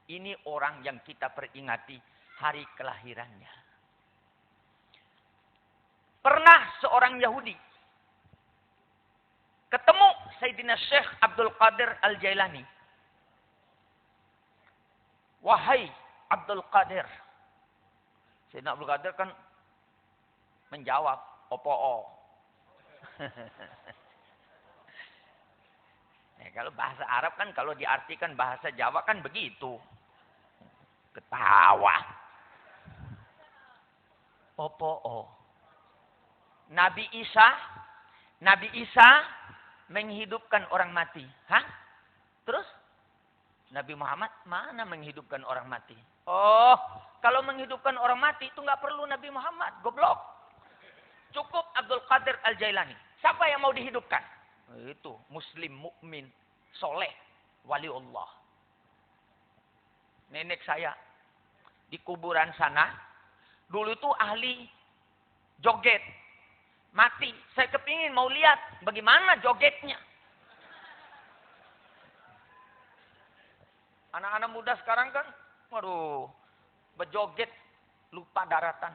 Ini orang yang kita peringati hari kelahirannya. Pernah seorang Yahudi ketemu Sayyidina Syekh Abdul Qadir Al-Jailani. Wahai Abdul Qadir. Sayyidina Abdul Qadir kan menjawab, opo-o. Kalau bahasa Arab kan kalau diartikan bahasa Jawa kan begitu. Ketawa. Opo-o. Nabi Isa menghidupkan orang mati. Hah? Terus? Nabi Muhammad mana menghidupkan orang mati? Oh, kalau menghidupkan orang mati itu nggak perlu Nabi Muhammad. Goblok. Cukup Abdul Qadir Al-Jailani. Siapa yang mau dihidupkan? Itu muslim, mukmin, soleh, wali Allah. Nenek saya di kuburan sana dulu itu ahli joget. Mati. Saya kepingin mau lihat bagaimana jogetnya. Anak-anak muda sekarang kan, waduh, berjoget lupa daratan.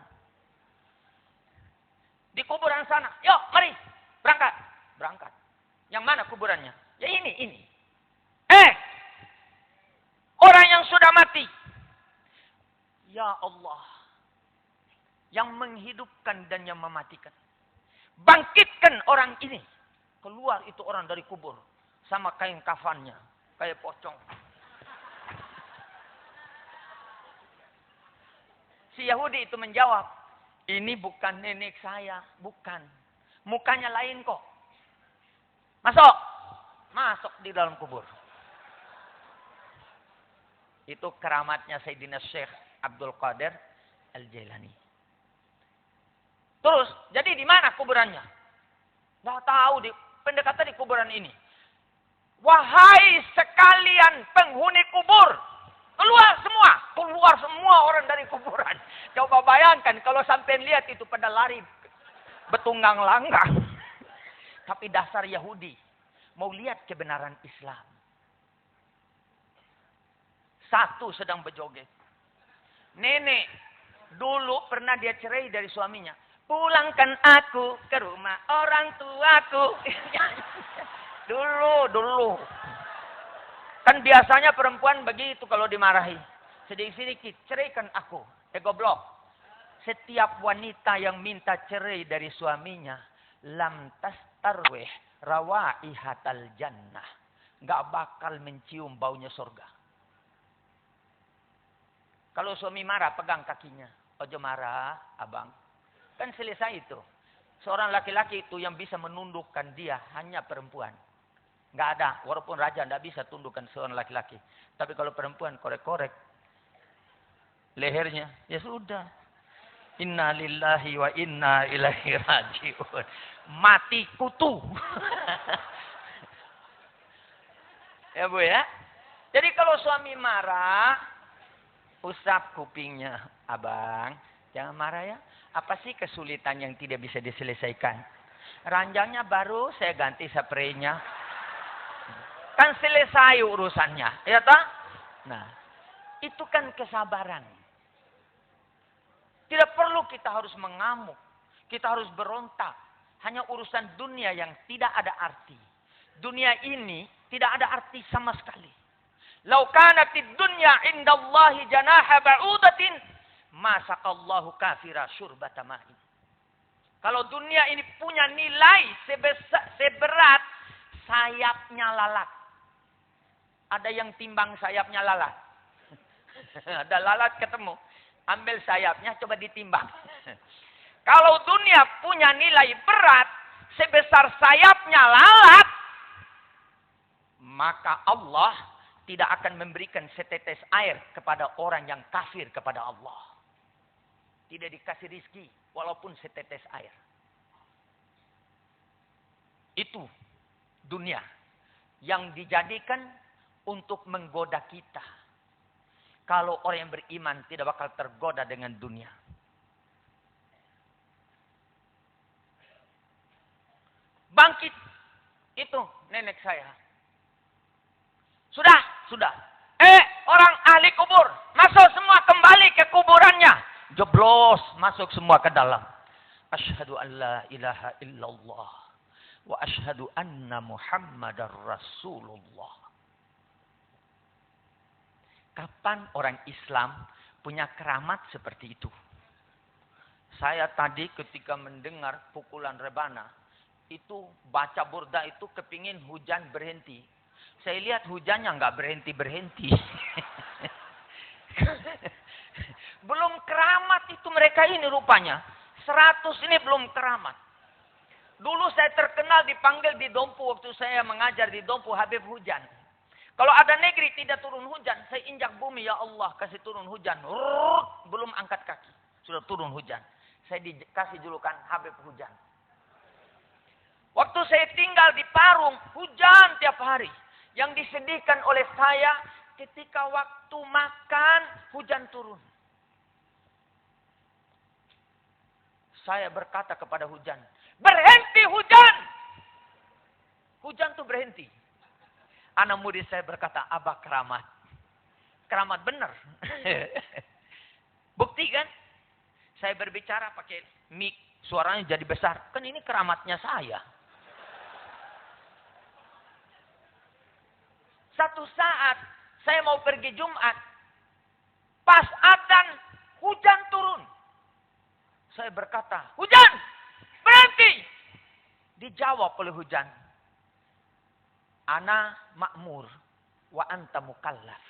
Di kuburan sana, yuk mari berangkat. Berangkat. Yang mana kuburannya? Ya ini. Orang yang sudah mati. Ya Allah. Yang menghidupkan dan yang mematikan. Bangkitkan orang ini. Keluar itu orang dari kubur. Sama kain kafannya. Kayak pocong. Si Yahudi itu menjawab. Ini bukan nenek saya. Bukan. Mukanya lain kok. Masuk. Masuk di dalam kubur. Itu keramatnya Sayyidina Syekh Abdul Qadir Al-Jailani. Terus, jadi di mana kuburannya? Nggak tahu, pendekatan di kuburan ini. Wahai sekalian penghuni kubur. Keluar semua orang dari kuburan. Coba bayangkan kalau sampai lihat itu pada lari betunggang langgang. Tapi dasar Yahudi mau lihat kebenaran Islam. Satu sedang berjoget. Nenek dulu pernah dia cerai dari suaminya. Pulangkan aku ke rumah orang tuaku. Dulu. Kan biasanya perempuan begitu kalau dimarahi. Sedikit-sedikit, ceraikan aku. Goblok. Setiap wanita yang minta cerai dari suaminya. Lam tastarwih rawaihatal jannah. Gak bakal mencium baunya surga. Kalau suami marah, pegang kakinya. Ojo marah, abang. Kan selesai itu. Seorang laki-laki itu yang bisa menundukkan dia hanya perempuan. Nggak ada. Walaupun raja nggak bisa tundukkan seorang laki-laki. Tapi kalau perempuan korek-korek lehernya, ya sudah. Inna lillahi wa inna ilaihi raji'un. Mati kutu. Ya Bu ya. Jadi kalau suami marah, usap kupingnya. Abang, jangan marah ya. Apa sih kesulitan yang tidak bisa diselesaikan? Ranjangnya baru, saya ganti spraynya. Kan selesai urusannya. Ya toh? Nah, itu kan kesabaran. Tidak perlu kita harus mengamuk. Kita harus berontak. Hanya urusan dunia yang tidak ada arti. Dunia ini tidak ada arti sama sekali. Lau kanatid dunya indallahi janaha ba'udatin. Masaqallahu kafira syurbata ma'i. Kalau dunia ini punya nilai seberat sayapnya lalat. Ada yang timbang sayapnya lalat. Ada lalat ketemu. Ambil sayapnya coba ditimbang. Kalau dunia punya nilai berat sebesar sayapnya lalat. Maka Allah tidak akan memberikan setetes air kepada orang yang kafir kepada Allah. Tidak dikasih rizki walaupun setetes air. Itu dunia yang dijadikan untuk menggoda kita. Kalau orang yang beriman tidak bakal tergoda dengan dunia. Bangkit. Itu nenek saya. Sudah. orang ahli kubur. Masuk semua kembali ke kuburannya. Jeblos, masuk semua ke dalam. Asyhadu an la ilaha illallah. Wa asyhadu anna Muhammadar Rasulullah. Kapan orang Islam punya keramat seperti itu? Saya tadi ketika mendengar pukulan rebana, itu baca burda itu kepingin hujan berhenti. Saya lihat hujannya nggak berhenti-berhenti. Belum keramat itu mereka ini rupanya. 100 ini belum keramat. Dulu saya terkenal dipanggil di Dompu waktu saya mengajar di Dompu Habib Hujan. Kalau ada negeri tidak turun hujan, saya injak bumi, ya Allah kasih turun hujan. Belum angkat kaki, sudah turun hujan. Saya dikasih julukan Habib Hujan. Waktu saya tinggal di Parung, hujan tiap hari. Yang disedihkan oleh saya, ketika waktu makan, hujan turun. Saya berkata kepada hujan, berhenti hujan! Hujan tuh berhenti. Anak murid saya berkata, Abah keramat. Keramat benar. Bukti kan? Saya berbicara pakai mic, suaranya jadi besar. Kan ini keramatnya saya. Satu saat saya mau pergi Jumat. Pas adzan hujan turun. Saya berkata, hujan berhenti. Dijawab oleh hujan. Ana makmur wa anta mukallaf.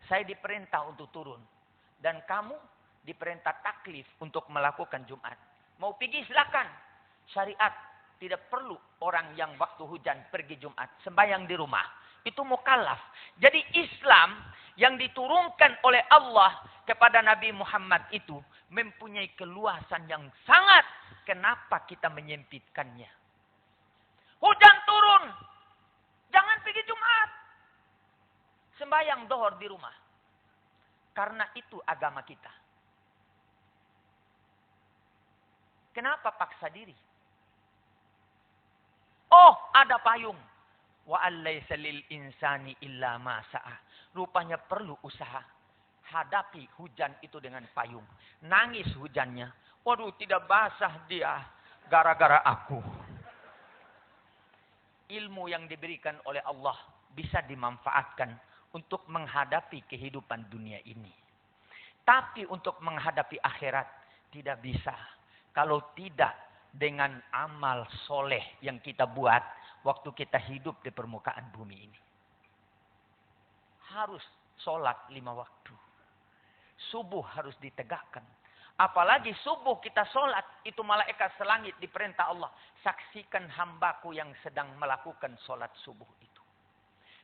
Saya diperintah untuk turun. Dan kamu diperintah taklif untuk melakukan Jumat. Mau pergi silakan. Syariat tidak perlu orang yang waktu hujan pergi Jumat. Sembahyang di rumah. Itu mukallaf. Jadi Islam yang diturunkan oleh Allah kepada Nabi Muhammad itu mempunyai keluasan yang sangat. Kenapa kita menyempitkannya? Hujan turun. Jangan pergi Jumat. Sembahyang dohor di rumah. Karena itu agama kita. Kenapa paksa diri? Oh, ada payung. Wa allaysa lil insani illa ma sa'a. Rupanya perlu usaha. Hadapi hujan itu dengan payung. Nangis hujannya. Waduh, tidak basah dia gara-gara aku. Ilmu yang diberikan oleh Allah bisa dimanfaatkan untuk menghadapi kehidupan dunia ini. Tapi untuk menghadapi akhirat tidak bisa. Kalau tidak dengan amal soleh yang kita buat waktu kita hidup di permukaan bumi ini. Harus sholat 5 waktu. Subuh harus ditegakkan. Apalagi subuh kita sholat, itu malaikat selangit diperintah Allah. Saksikan hambaku yang sedang melakukan sholat subuh itu.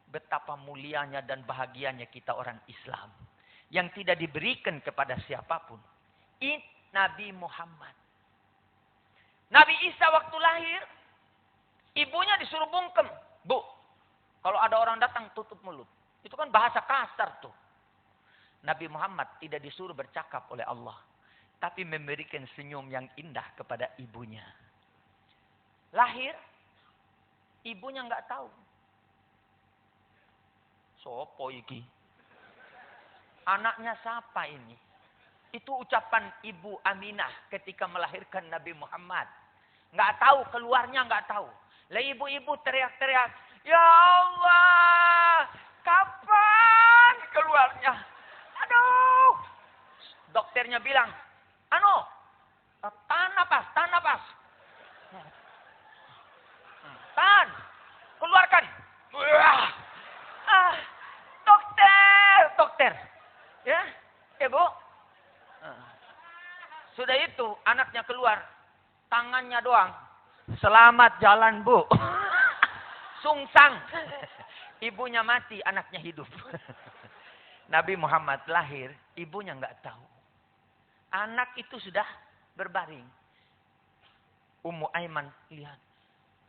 Betapa mulianya dan bahagianya kita orang Islam. Yang tidak diberikan kepada siapapun. Ini Nabi Muhammad. Nabi Isa waktu lahir, ibunya disuruh bungkem. Bu, kalau ada orang datang tutup mulut. Itu kan bahasa kasar tuh. Nabi Muhammad tidak disuruh bercakap oleh Allah. Tapi memberikan senyum yang indah kepada ibunya. Lahir, ibunya nggak tahu. Sopo iki? Anaknya siapa ini? Itu ucapan Ibu Aminah ketika melahirkan Nabi Muhammad. Nggak tahu, keluarnya nggak tahu. Lah ibu-ibu teriak-teriak, ya Allah, kapan keluarnya? Aduh. Dokternya bilang, tahan napas. Tahan, keluarkan. Dokter. Ya, ibu. Sudah itu, anaknya keluar. Tangannya doang. Selamat jalan, Bu. Sungsang. Ibunya mati, anaknya hidup. Nabi Muhammad lahir, ibunya nggak tahu. Anak itu sudah berbaring. Ummu Aiman lihat.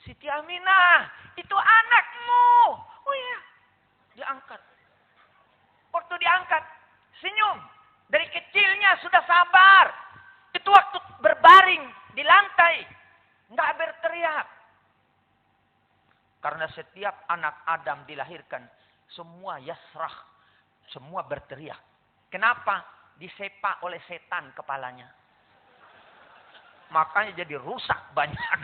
Siti Aminah, itu anakmu. Oh iya. Diangkat. Waktu diangkat, senyum. Dari kecilnya sudah sabar. Itu waktu berbaring di lantai. Nggak berteriak. Karena setiap anak Adam dilahirkan Semua yasrah. Semua berteriak. Kenapa? Disepak oleh setan kepalanya. Makanya jadi rusak banyak.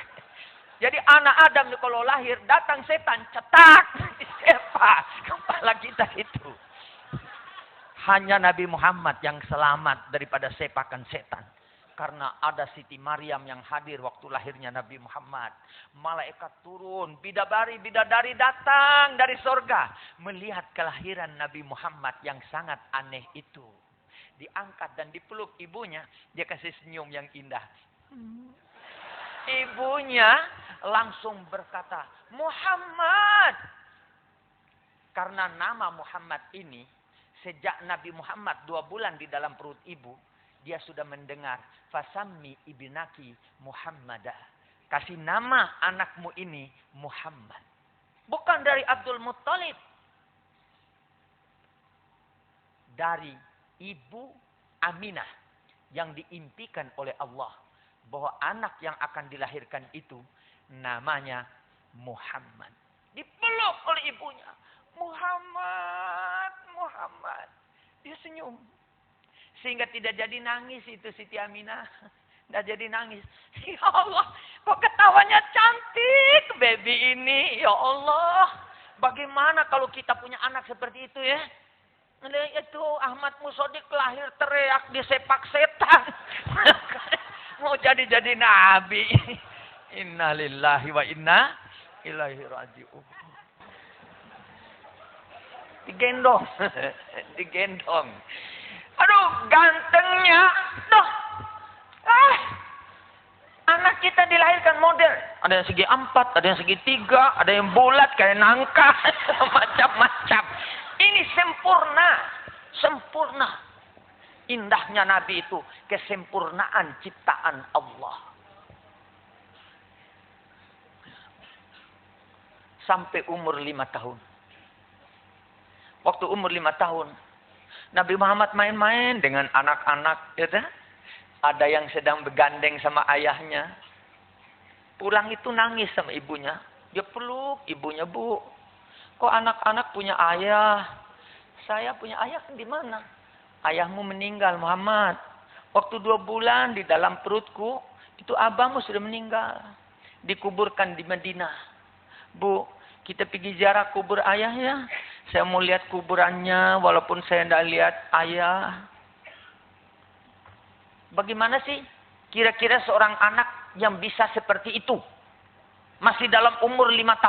Jadi anak Adam kalau lahir, datang setan, cetak, disepak kepala kita itu. Hanya Nabi Muhammad yang selamat daripada sepakan setan. Karena ada Siti Maryam yang hadir waktu lahirnya Nabi Muhammad. Malaikat turun, bidadari datang dari sorga. Melihat kelahiran Nabi Muhammad yang sangat aneh itu. Diangkat dan dipeluk ibunya, dia kasih senyum yang indah. Ibunya langsung berkata, Muhammad. Karena nama Muhammad ini, sejak Nabi Muhammad 2 bulan di dalam perut ibu, dia sudah mendengar, fasammi ibnaki Muhammadah. Kasih nama anakmu ini Muhammad. Bukan dari Abdul Muttalib. Dari ibu Aminah yang diimpikan oleh Allah bahwa anak yang akan dilahirkan itu namanya Muhammad. Dipeluk oleh ibunya. Muhammad, Muhammad. Dia senyum. Sehingga tidak jadi nangis itu Siti Aminah. Tidak jadi nangis. Ya Allah, kok ketawanya cantik baby ini. Ya Allah, bagaimana kalau kita punya anak seperti itu ya? Itu Ahmad Musodik lahir teriak disepak setan. Mau jadi nabi. Innalillahi wa inna ilaihi raji'un. Digendong. Digendong. Aduh, gantengnya. Duh. Anak kita dilahirkan model. Ada yang segi 4, ada yang segi 3, ada yang bulat kayak nangka. Macam-macam. Ini sempurna. Sempurna. Indahnya Nabi itu kesempurnaan ciptaan Allah. Sampai umur 5 tahun. Waktu umur 5 tahun. Nabi Muhammad main-main dengan anak-anak. Ya, ada yang sedang bergandeng sama ayahnya. Pulang itu nangis sama ibunya. Dia peluk ibunya, Bu. Kok anak-anak punya ayah? Saya punya ayah di mana? Ayahmu meninggal Muhammad. Waktu 2 bulan di dalam perutku, itu abangmu sudah meninggal. Dikuburkan di Madinah. Bu, kita pergi ziarah kubur ayah ya. Saya mau lihat kuburannya walaupun saya tidak lihat ayah. Bagaimana sih kira-kira seorang anak yang bisa seperti itu? Masih dalam umur 5 tahun.